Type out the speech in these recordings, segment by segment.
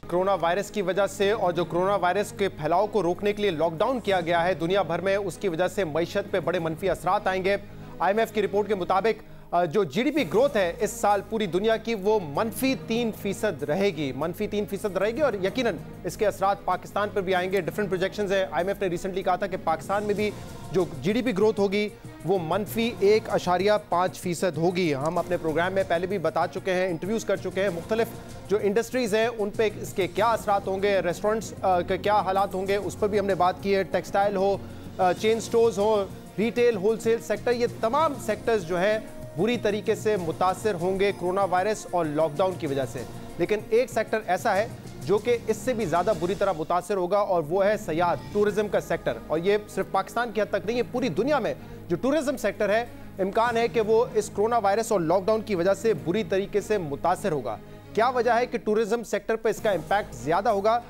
Corona virus की वजह से और जो कोरोना वायरस के फैलाव को रोकने के लिए लॉकडाउन किया गया है दुनिया भर में, उसकी वजह से मईशत पे बड़े मनफी असरात आएंगे। IMF की रिपोर्ट के मुताबिक जो GDP ग्रोथ है इस साल पूरी दुनिया की वो -3% रहेगी, -3% रहेगी और यकीनन इसके असरात पाकिस्तान पर भी आएंगे। डिफरेंट प्रोजेक्शंस है। IMF ने रिसेंटली कहा था कि पाकिस्तान में भी जो GDP ग्रोथ होगी वो -1.5% होगी। हम अपने प्रोग्राम में पहले भी बता चुके हैं, इंटरव्यूज कर चुके हैं, मुख्तलिफ जो इंडस्ट्रीज हैं उन पे इसके क्या असरात होंगे, रेस्टोरेंट्स के क्या हालात होंगे उस पर भी हमने बात की है। टेक्सटाइल हो, चेन स्टोर्स हो, रिटेल, होलसेल सेक्टर, ये तमाम सेक्टर्स जो है बुरी तरीके से मुतासर होंगे कोरोना वायरस और लॉकडाउन की वजह से। लेकिन एक सेक्टर ऐसा है जो कि इससे भी ज़्यादा बुरी तरह मुतासर होगा और वो है सयाहत, टूरिज्म का सेक्टर। और ये सिर्फ पाकिस्तान की हद तक नहीं है, पूरी दुनिया में जो टूरिज्म सेक्टर है इम्कान है कि वो इस कोरोना वायरस और लॉकडाउन की वजह से बुरी तरीके से मुतासर होगा। क्या वजह है कि टूरिज्म सेक्टर पर इसका इम्पैक्ट ज़्यादा होगा?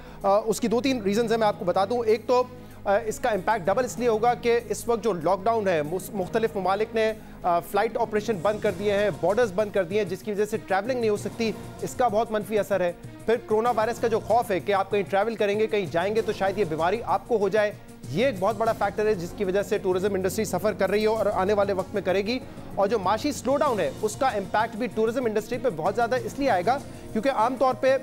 उसकी 2-3 रीजंस है, मैं आपको बता दूँ। एक तो इसका इम्पैक्ट डबल इसलिए होगा कि इस वक्त जो लॉकडाउन है मुख्तलिफ ममालिक ने फ़्लाइट ऑपरेशन बंद कर दिए हैं, बॉर्डर्स बंद कर दिए हैं, जिसकी वजह से ट्रैवलिंग नहीं हो सकती। इसका बहुत मनफी असर है। फिर कोरोना वायरस का जो खौफ है कि आप कहीं ट्रैवल करेंगे, कहीं जाएंगे तो शायद ये बीमारी आपको हो जाए, ये एक बहुत बड़ा फैक्टर है जिसकी वजह से टूरिज्म इंडस्ट्री सफ़र कर रही है और आने वाले वक्त में करेगी। और जो माशी स्लो डाउन है उसका इम्पैक्ट भी टूरिज्म इंडस्ट्री पे बहुत ज़्यादा इसलिए आएगा क्योंकि आमतौर पे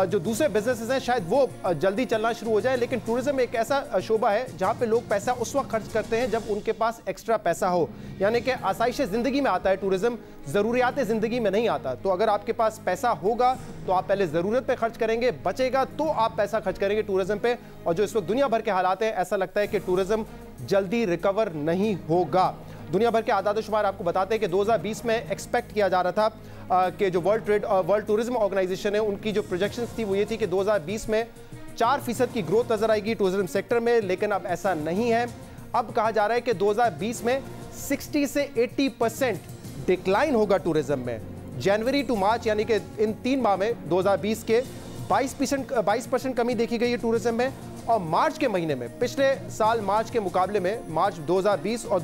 जो दूसरे बिजनेसेस हैं शायद वो जल्दी चलना शुरू हो जाए, लेकिन टूरिज्म एक ऐसा शोबा है जहाँ पे लोग पैसा उस वक्त खर्च करते हैं जब उनके पास एक्स्ट्रा पैसा हो। यानी कि आसाइश ज़िंदगी में आता है टूरिज्म, ज़रूरियात ज़िंदगी में नहीं आता। तो अगर आपके पास पैसा होगा तो आप पहले ज़रूरत पे खर्च करेंगे, बचेगा तो आप पैसा खर्च करेंगे टूरिज्म पे। और जो इस वक्त दुनिया भर के हालात हैं, ऐसा लगता है कि टूरिज्म जल्दी रिकवर नहीं होगा। दुनिया भर के आदाद शुमार आपको बताते हैं कि 2020 में एक्सपेक्ट किया जा रहा था कि जो वर्ल्ड टूरिज्म ऑर्गेनाइजेशन है उनकी जो प्रोजेक्शंस थी वो ये थी कि 2020 में 4% की ग्रोथ नजर आएगी टूरिज्म सेक्टर में, लेकिन अब ऐसा नहीं है। अब कहा जा रहा है कि 2020 में 60 से 80% डिक्लाइन होगा टूरिज्म में। जनवरी टू मार्च यानी कि इन 3 माह में 2020 के 22% कमी देखी गई है टूरिज्म में। और मार्च के महीने में पिछले साल मार्च के मुकाबले में मार्च 2020 और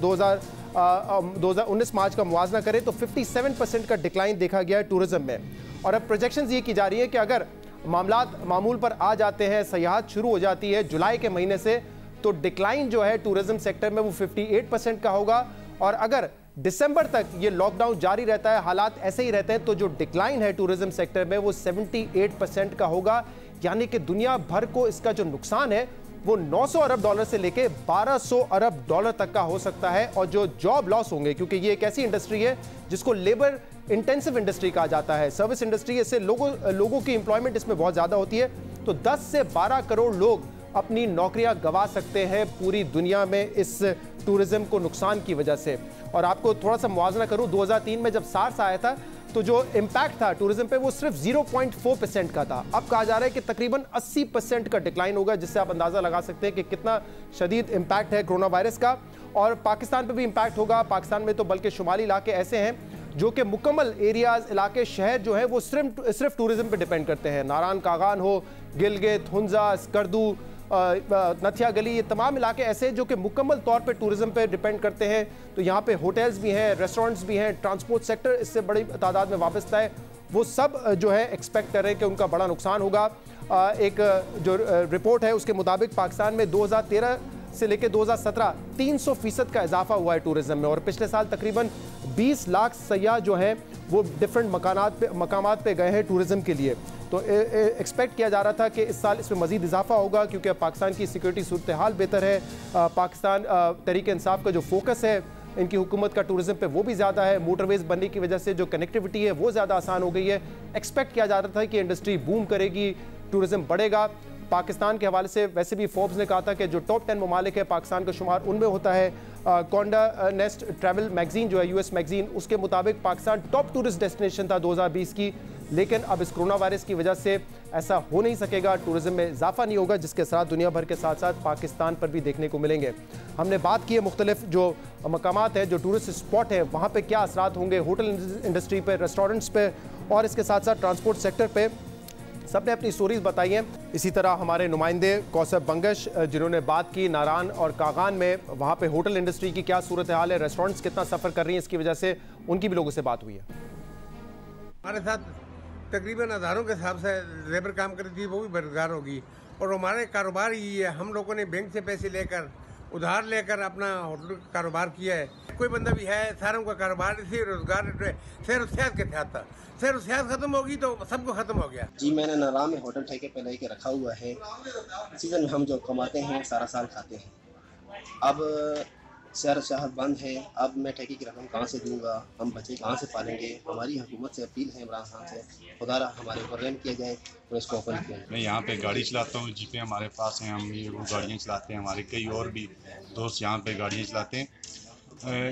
2019 मार्च का मुवाजना करें तो 57% का डिक्लाइन देखा गया है टूरिज्म में। और अब प्रोजेक्शंस ये की जा रही है कि अगर मामलात मामूल पर आ जाते हैं, सयाहत शुरू हो जाती है जुलाई के महीने से, तो डिक्लाइन जो है टूरिज्म सेक्टर में वो 58% का होगा। और अगर दिसंबर तक ये लॉकडाउन जारी रहता है, हालात ऐसे ही रहते हैं, तो जो डिक्लाइन है टूरिज्म सेक्टर में वो 78% का होगा। यानी कि दुनिया भर को इसका जो नुकसान है वो 900 अरब डॉलर से लेके 1200 अरब डॉलर तक का हो सकता है। और जो जॉब लॉस होंगे, क्योंकि ये एक ऐसी इंडस्ट्री है जिसको लेबर इंटेंसिव इंडस्ट्री कहा जाता है, सर्विस इंडस्ट्री, इससे लोगों की एम्प्लॉयमेंट इसमें बहुत ज़्यादा होती है, तो 10 से 12 करोड़ लोग अपनी नौकरियां गंवा सकते हैं पूरी दुनिया में इस टूरिज्म को नुकसान की वजह से। और आपको थोड़ा सा मुआवजा करूं, 2003 में जब सार्स आया था तो जो इम्पैक्ट था टूरिज्म पे वो सिर्फ 0.4% का था। अब कहा जा रहा है कि तकरीबन 80% का डिक्लाइन होगा, जिससे आप अंदाजा लगा सकते हैं कि कितना शदीद इम्पैक्ट है कोरोना वायरस का। और पाकिस्तान पे भी इम्पैक्ट होगा। पाकिस्तान में तो बल्कि शुमाली इलाके ऐसे हैं जो कि मुकम्मल एरियाज, इलाके, शहर जो है वो सिर्फ टूरिज्म पे डिपेंड करते हैं। नारायण कागान हो, गिलगित, हुंजा, स्कर्दू, नथिया गली, ये तमाम इलाके ऐसे जो कि मुकम्मल तौर पे टूरिज्म पे डिपेंड करते हैं। तो यहाँ पे होटल्स भी हैं, रेस्टोरेंट्स भी हैं, ट्रांसपोर्ट सेक्टर इससे बड़ी तादाद में वाबस्ता है। वो सब जो है एक्सपेक्ट कर रहे हैं कि उनका बड़ा नुकसान होगा। एक जो रिपोर्ट है उसके मुताबिक पाकिस्तान में 2013 से लेकर 2017 300% का इजाफा हुआ है टूरिज्म में। और पिछले साल तकरीबन 20 लाख सयाह जो हैं वो डिफरेंट मकामात पे गए हैं टूरिज्म के लिए। तो एक्सपेक्ट किया जा रहा था कि इस साल इसमें मज़ीद इजाफा होगा क्योंकि अब पाकिस्तान की सिक्योरिटी सूरत हाल बेहतर है। पाकिस्तान तहरीक इंसाफ का जो फोकस है इनकी हुकूमत का टूरिज्म पे वो भी ज़्यादा है। मोटरवेज बनने की वजह से जो कनेक्टिविटी है वो ज़्यादा आसान हो गई है। एक्सपेक्ट किया जा रहा था कि इंडस्ट्री बूम करेगी, टूरिज्म बढ़ेगा। पाकिस्तान के हवाले से वैसे भी फोर्ब्स ने कहा था कि जो टॉप 10 ममालिक है पाकिस्तान का शुमार उनमें होता है। कॉन्डा नेस्ट ट्रैवल मैगजीन जो है US मैगजीन, उसके मुताबिक पाकिस्तान टॉप टूरिस्ट डेस्टिनेशन था 2020 की। लेकिन अब इस कोरोना वायरस की वजह से ऐसा हो नहीं सकेगा, टूरिज्म में इजाफा नहीं होगा, जिसके साथ दुनिया भर के साथ साथ पाकिस्तान पर भी देखने को मिलेंगे। हमने बात की है मुख्तलिफ जो मकामात है, जो टूरिस्ट स्पॉट है, वहाँ पे क्या असरात होंगे होटल इंडस्ट्री पे, रेस्टोरेंट्स पे और इसके साथ साथ ट्रांसपोर्ट सेक्टर पे। सबने अपनी स्टोरीज बताई हैं। इसी तरह हमारे नुमाइंदे कौसर बंगश जिन्होंने बात की नारान और कागान में, वहाँ पे होटल इंडस्ट्री की क्या सूरत हाल है, रेस्टोरेंट्स कितना सफ़र कर रही हैं इसकी वजह से, उनकी भी लोगों से बात हुई है। हमारे साथ तकरीबन हज़ारों के हिसाब से लेबर काम करती थी, वो भी बेरोजगार होगी। और हमारे कारोबार ही है, हम लोगों ने बैंक से पैसे लेकर उधार लेकर अपना होटल का कारोबार किया है। कोई बंदा भी है, सारों का कारोबार इसी रोजगार सैर सियात के तहत था। सैर सियात खत्म होगी तो सबको खत्म हो गया। जी, मैंने नाराम में होटल ठेके पे लेके रखा हुआ है। सीजन में हम जो कमाते हैं सारा साल खाते हैं। अब सैर सियाहत बंद है, अब मैं ठेके की रकम कहाँ से दूंगा, हम बच्चे कहाँ से पालेंगे। हमारी हुकूमत से अपील है, इमरान खान से, खुदारा हमारे ऊपर रहम किया जाए और इसको ओपन किया जाए। मैं यहाँ पे गाड़ी चलाता हूँ, जीपे हमारे पास हैं, हम ये वो गाड़ियाँ चलाते हैं। हमारे कई और भी दोस्त यहाँ पे गाड़ियाँ चलाते हैं।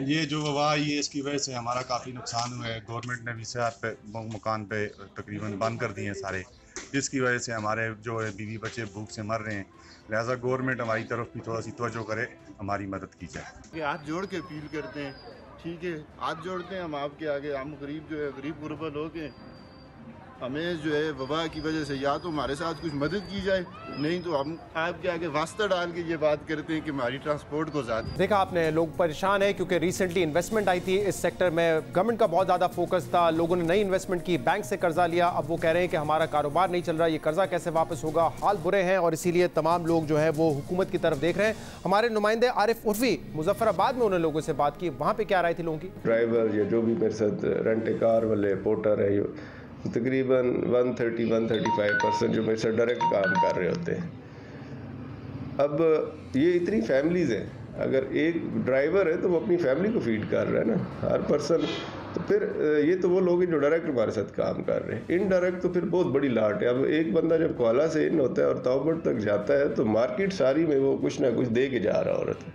ये जो वबा आई है इसकी वजह से हमारा काफ़ी नुकसान हुआ है। गवर्नमेंट ने भी सेहत पे मकान पे तकरीबन बंद कर दिए हैं सारे, जिसकी वजह से हमारे जो है बीवी बच्चे भूख से मर रहे हैं। लिहाजा गवर्नमेंट हमारी तरफ भी थोड़ा सी तवज्जो करे, हमारी मदद की जाए। कि हाथ जोड़ के अपील करते हैं, ठीक है, हाथ जोड़ते हैं हम आपके आगे। हम गरीब जो है, गरीब गुरबा लोग हैं, हमें जो है वबा की वजह से या तो हमारे साथ कुछ मदद की जाए, नहीं तो हम आपके आगे वास्ता डाल के ये बात करते हैं कि हमारी ट्रांसपोर्ट को ज़्यादा। देखा आपने, लोग परेशान है क्योंकि रिसेंटली इन्वेस्टमेंट आई थी इस सेक्टर में, गवर्नमेंट का बहुत ज़्यादा फोकस था, लोगों ने नई इन्वेस्टमेंट की, बैंक से कर्जा लिया। अब वो कह रहे हैं कि हमारा कारोबार नहीं चल रहा, ये कर्जा कैसे वापस होगा। हाल बुरे हैं और इसीलिए तमाम लोग जो है वो हुकूमत की तरफ देख रहे हैं। हमारे नुमाइंदे आरिफ उर्फी मुजफ्फराबाद में उन्होंने लोगों से बात की, वहाँ पर क्या राय थी लोगों की। ड्राइवर या जो भी मेरे साथ रेंट कार वाले पोर्टर है, तकरीबन 130-135% जो मेरे साथ डायरेक्ट काम कर रहे होते हैं। अब ये इतनी फैमिलीज़ हैं, अगर एक ड्राइवर है तो वो अपनी फैमिली को फीड कर रहा है ना, हर पर्सन। तो फिर ये तो वो लोग हैं जो डायरेक्ट हमारे साथ काम कर रहे हैं। इनडायरेक्ट तो फिर बहुत बड़ी लाट है। अब एक बंदा जब कोला से इन होता है और तौबट तक जाता है तो मार्केट सारी में वो कुछ ना कुछ दे के जा रहा औरत है।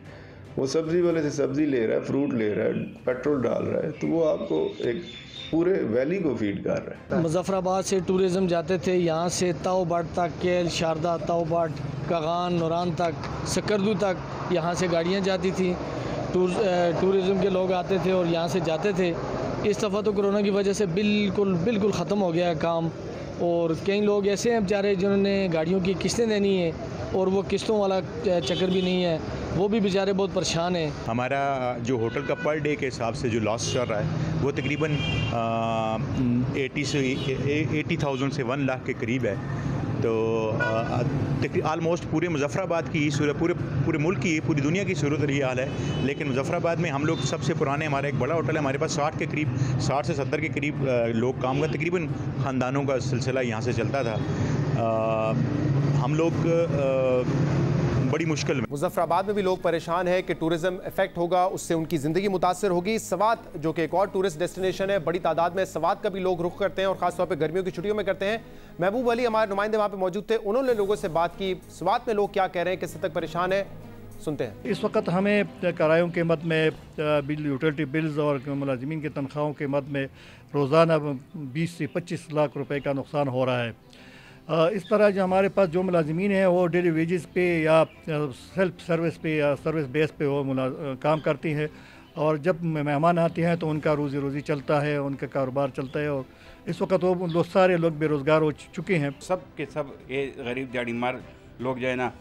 वो सब्ज़ी वाले से सब्ज़ी ले रहा है, फ्रूट ले रहा है, पेट्रोल डाल रहा है, तो वो आपको एक पूरे वैली को फीड कर रहा है। मुजफ्फराबाद से टूरिज़म जाते थे, यहाँ से ताओबाट तक, केल, शारदा, ताओबाट, कगान, नूरान तक, सकरदू तक यहाँ से गाड़ियाँ जाती थी। टूरिज़म के लोग आते थे और यहाँ से जाते थे। इस दफ़ा तो कोरोना की वजह से बिल्कुल ख़त्म हो गया है काम। और कई लोग ऐसे हैं बेचारे जिन्होंने गाड़ियों की किस्तें देनी है और वो किस्तों वाला चक्कर भी नहीं है, वो भी बेचारे बहुत परेशान हैं। हमारा जो होटल का पर डे के हिसाब से जो लॉस चल रहा है वो तकरीबन 80,000 से 1 लाख के करीब है। तो आलमोस्ट पूरे मुजफ्फराबाद की पूरे मुल्क की, पूरी दुनिया की सूरत ये हाल है। लेकिन मुजफ्फराबाद में हम लोग सबसे पुराने, हमारा एक बड़ा होटल है, हमारे पास 60 से 70 के करीब लोग काम का, तकरीबन ख़ानदानों का सिलसिला यहाँ से चलता था। हम लोग बड़ी मुश्किल में। मुजफ्फराबाद में भी लोग परेशान हैं कि टूरिज्म इफेक्ट होगा, उससे उनकी ज़िंदगी मुतासर होगी। सवात जो कि एक और टूरिस्ट डेस्टिनेशन है, बड़ी तादाद में सवात का भी लोग रुख करते हैं और ख़ासतौर पे गर्मियों की छुट्टियों में करते हैं। महबूब अली हमारे नुमाइंदे वहाँ पे मौजूद थे, उन्होंने लोगों से बात की। सवात में लोग क्या कह रहे हैं, किस हद तक परेशान है, सुनते हैं। इस वक्त हमें किरायों के मद में, बिल, यूटिलिटी बिल्स और मुलाजिमीन की तनख्वाहों के मद में रोज़ाना 20 से 25 लाख रुपए का नुकसान हो रहा है। इस तरह जो हमारे पास जो मुलाजिमीन हैं वो डेली वेजेस पे या सेल्फ सर्विस पे या सर्विस बेस पे वो काम करती हैं, और जब मेहमान आते हैं तो उनका रोज़ी चलता है, उनका कारोबार चलता है। और इस वक्त वो सारे लोग बेरोज़गार हो चुके हैं। सब के सब ये गरीब दिहाड़ीदार लोग जो है ना,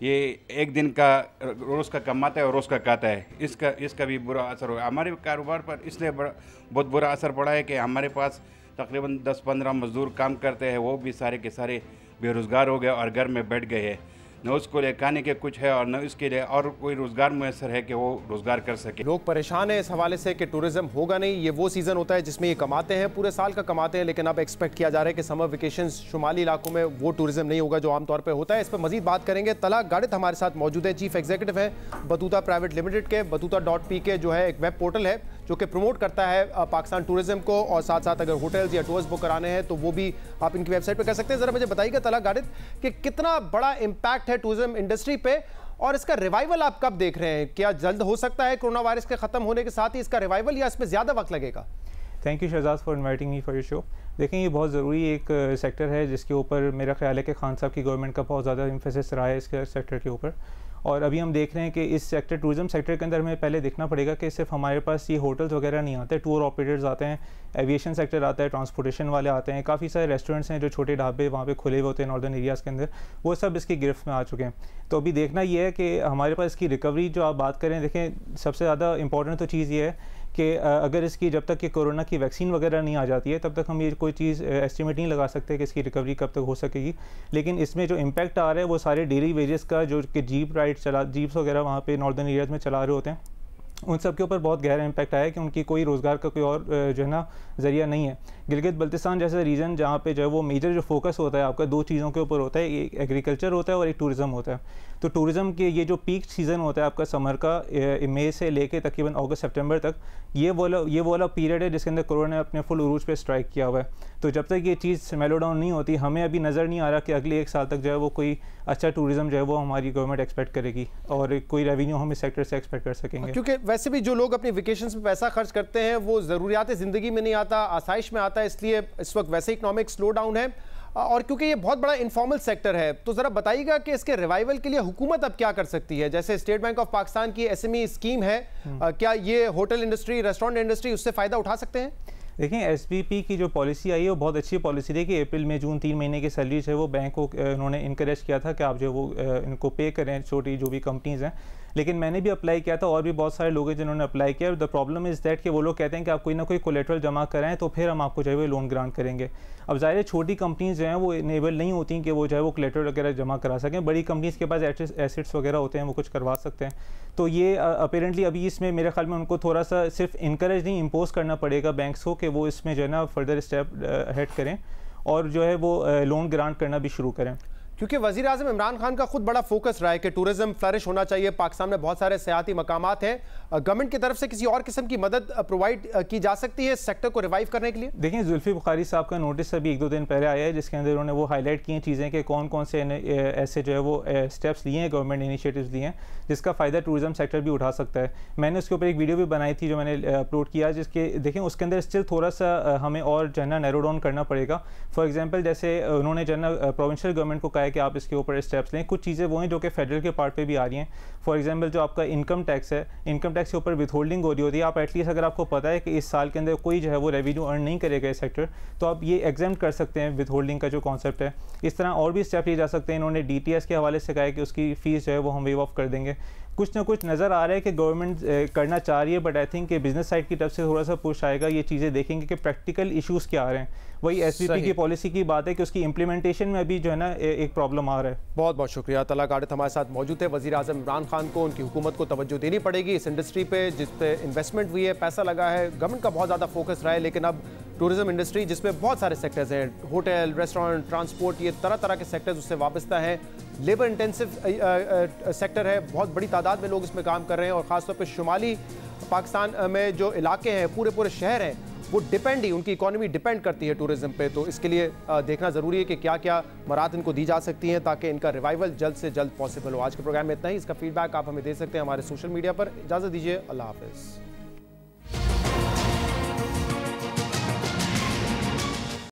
ये एक दिन का रोज़ का कमाता है और रोज़ का खाता है, इसका भी बुरा असर हुआ हमारे कारोबार पर। इसलिए बहुत बुरा असर पड़ा है कि हमारे पास तकरीबन 10-15 मज़दूर काम करते हैं, वो भी सारे के सारे बेरोज़गार हो गए और घर में बैठ गए हैं। न उसको लिए खाने के कुछ है और न उसके लिए और कोई रोज़गार मैसर है कि वो रोज़गार कर सके। लोग परेशान हैं इस हवाले से कि टूरिज्म होगा नहीं। ये वो सीज़न होता है जिसमें ये कमाते हैं, पूरे साल का कमाते हैं, लेकिन अब एक्सपेक्ट किया जा रहा है कि समर वेकेशंस शुमाली इलाकों में वो टूरिज्म नहीं होगा जो आमतौर पर होता है। इस पर मजीद बात करेंगे। तला गाड़ित हमारे साथ मौजूद है, चीफ एग्जीक्यूटिव है बतूता प्राइवेट लिमिटेड के। बतूता.pk जो है एक वेब पोर्टल है जो कि प्रमोट करता है पाकिस्तान टूरिज्म को, और साथ साथ अगर होटल्स या टूर्स बुक कराने हैं तो वो भी आप इनकी वेबसाइट पर कर सकते हैं। ज़रा मुझे बताइएगा तला गाड़ित कि कितना बड़ा इम्पैक्ट है टूरिज्म इंडस्ट्री पे, और इसका रिवाइवल आप कब देख रहे हैं? क्या जल्द हो सकता है कोरोना वायरस के खत्म होने के साथ ही इसका रिवाइवल, या इसमें ज़्यादा वक्त लगेगा? Thank you Shahzad for inviting me for your show. देखें, ये बहुत ज़रूरी एक सेक्टर है जिसके ऊपर मेरा ख्याल है कि खान साहब की गवर्नमेंट का बहुत ज़्यादा एम्फेसिस रहा है इसके सेक्टर के ऊपर। और अभी हम देख रहे हैं कि इस सेक्टर, टूरिज्म सेक्टर के अंदर हमें पहले देखना पड़ेगा कि सिर्फ हमारे पास ये होटल्स वगैरह नहीं आते, टूर ऑपरेटर्स आते हैं, एविएशन सेक्टर आता है, ट्रांसपोर्टेशन वाले आते हैं, काफ़ी सारे रेस्टोरेंट्स हैं जो छोटे ढाबे वहाँ पे खुले हुए होते हैं नॉर्दर्न एरियाज़ के अंदर, वो सब इसकी गिरफ्त में आ चुके हैं। तो अभी देखना ये है कि हमारे पास इसकी रिकवरी जो आप बात करें, देखें सबसे ज़्यादा इंपॉर्टेंट तो चीज़ ये है कि अगर इसकी जब तक कि कोरोना की वैक्सीन वगैरह नहीं आ जाती है तब तक हम ये कोई चीज़ एस्टिमेट नहीं लगा सकते कि इसकी रिकवरी कब तक हो सकेगी। लेकिन इसमें जो इम्पैक्ट आ रहा है वो सारे डेली वेजेस का, जो कि जीप्स वगैरह वहाँ पे नॉर्दर्न एरियाज़ में चला रहे होते हैं, उन सब के ऊपर बहुत गहरा इम्पैक्ट आया है कि उनकी कोई रोज़गार का कोई और जो है ना ज़रिया नहीं है। गिलगित बल्तिस्तान जैसा रीजन जहाँ पे जो है वो मेजर जो फोकस होता है आपका दो चीज़ों के ऊपर होता है, एक एग्रीकल्चर होता है और एक टूरिज़्म होता है। तो टूरिज़्म के ये जो पीक सीज़न होता है आपका समर का, मई से लेके तकरीबन अगस्त सितंबर तक, ये वाला पीरियड है जिसके अंदर कोरोना ने अपने फुल उरूज पे स्ट्राइक किया हुआ है। तो जब तक ये चीज़ मेलो डाउन नहीं होती, हमें अभी नज़र नहीं आ रहा कि अगले 1 साल तक जो है वो कोई अच्छा टूरिज़्म जो है वो हमारी गवर्नमेंट एक्सपेक्ट करेगी और कोई रेवेन्यू हम इस सेक्टर से एक्सपेक्ट कर सकेंगे। क्योंकि वैसे भी जो लोग अपनी वेकेशंस में पैसा खर्च करते हैं वो ज़रूरियात ज़िंदगी में नहीं आता, आसाइश में आता है, इसलिए इस वक्त वैसे इकोनॉमिक स्लो डाउन है। और क्योंकि ये बहुत बड़ा इनफॉर्मल सेक्टर है, तो ज़रा बताइएगा कि इसके रिवाइवल के लिए हुकूमत अब क्या कर सकती है? जैसे स्टेट बैंक ऑफ पाकिस्तान की SME स्कीम है, क्या ये होटल इंडस्ट्री, रेस्टोरेंट इंडस्ट्री उससे फ़ायदा उठा सकते हैं? देखिए, SBP की जो पॉलिसी आई है वो बहुत अच्छी पॉलिसी थी कि अप्रैल मई जून 3 महीने की सैलरी है वो बैंक को उन्होंने इनकरेज किया था कि आप जो वो इनको पे करें, छोटी जो भी कंपनीज़ हैं। लेकिन मैंने भी अप्लाई किया था और भी बहुत सारे लोग हैं जिन्होंने अप्लाई किया। द प्रॉब्लम इज़ दैट कि वो लोग कहते हैं कि आप कोई ना कोई कोलेटरल जमा कराएं तो फिर हम आपको जो है वो लोन ग्रांट करेंगे। अब ज़ाहिर है छोटी कंपनीज़ जो हैं वो इनेबल नहीं होती कि वो जो है वो कोलेटरल वगैरह जमा करा सकें। बड़ी कंपनीज़ के पास एसेट्स वगैरह होते हैं, वो कुछ करवा सकते हैं। तो ये अपेरेंटली अभी इसमें मेरे ख्याल में उनको थोड़ा सा सिर्फ इनकरेज नहीं, इम्पोज करना पड़ेगा बैंक्स को कि वो इसमें जो है ना फर्दर स्टेप हेड करें और जो है वो लोन ग्रांट करना भी शुरू करें। क्योंकि वज़ीर आज़म इमरान खान का खुद बड़ा फोकस रहा है कि टूरिज्म फ्लरिश होना चाहिए। पाकिस्तान में बहुत सारे सियाती मकामात हैं, गवर्नमेंट की तरफ से किसी और किस्म की मदद प्रोवाइड की जा सकती है इस सेक्टर को रिवाइव करने के लिए? देखिए, जुल्फी बुखारी साहब का नोटिस अभी 1-2 दिन पहले आया है जिसके अंदर उन्होंने वो हाईलाइट की चीज़ें कि कौन कौन से ऐसे जो है वो स्टेप्स लिए हैं, गवर्नमेंट इनिशिएटिव्स लिए हैं जिसका फ़ायदा टूरिज्म सेक्टर भी उठा सकता है। मैंने उसके ऊपर एक वीडियो भी बनाई थी जो मैंने अपलोड किया, जिसके देखें उसके अंदर स्टिल थोड़ा सा हमें और जो है ना नैरो डाउन करना पड़ेगा। फॉर एग्जाम्पल, जैसे उन्होंने जो है ना प्रोविंशियल गवर्नमेंट को कहा है कि आप इसके ऊपर स्टेप्स लें। कुछ चीज़ें वो हैं जो कि फेडरल के पार्ट पे भी आ रही हैं। फॉर एग्जांपल, जो आपका इनकम टैक्स है, इनकम टैक्स के ऊपर विथ होल्डिंग हो रही होती है। आप एटलीस्ट अगर आपको पता है कि इस साल के अंदर कोई जो है वो रेवेन्यू अर्न नहीं करेगा इस सेक्टर, तो आप ये एग्जेम्प्ट कर सकते हैं विथ होल्डिंग का जो कॉन्सेप्ट है। इस तरह और भी स्टेप लिए जा सकते हैं। इन्होंने DTS के हवाले से कहा है कि उसकी फ़ीस जो है वो हम वेव ऑफ कर देंगे। कुछ ना कुछ नज़र आ रहा है कि गवर्नमेंट करना चाह रही है, बट आई थिंक कि बिजनेस साइड की तरफ से थोड़ा सा पुश आएगा। ये चीज़ें देखेंगे कि प्रैक्टिकल इश्यूज़ क्या आ रहे हैं। वही SBP की पॉलिसी की बात है कि उसकी इम्प्लीमेंटेशन में अभी जो है ना एक प्रॉब्लम आ रहा है। बहुत बहुत शुक्रिया। तला गाड़ित हमारे साथ मौजूद है। वज़ीर आज़म इमरान खान को उनकी हुकूमत को तवज्जो देनी पड़ेगी इस इंडस्ट्री पे जिस पे इन्वेस्टमेंट हुई है, पैसा लगा है, गवर्नमेंट का बहुत ज़्यादा फोकस रहा है। लेकिन अब टूरिज्म इंडस्ट्री जिसमें बहुत सारे सेक्टर्स हैं, होटल, रेस्टोरेंट, ट्रांसपोर्ट, ये तरह तरह के सेक्टर्स उससे वाबस्ता हैं। लेबर इंटेंसिव सेक्टर है, बहुत बड़ी तादाद में लोग इसमें काम कर रहे हैं और ख़ासतौर पर शुमाली पाकिस्तान में जो इलाके हैं, पूरे शहर हैं, वो डिपेंड ही, उनकी इकॉनमी डिपेंड करती है टूरिज्म पे। तो इसके लिए देखना ज़रूरी है कि क्या क्या मराहत इनको दी जा सकती हैं ताकि इनका रिवाइवल जल्द से जल्द पॉसिबल हो। आज के प्रोग्राम में इतना ही। इसका फीडबैक आप हमें दे सकते हैं हमारे सोशल मीडिया पर। इजाज़त दीजिए, अल्लाह हाफ़िज़।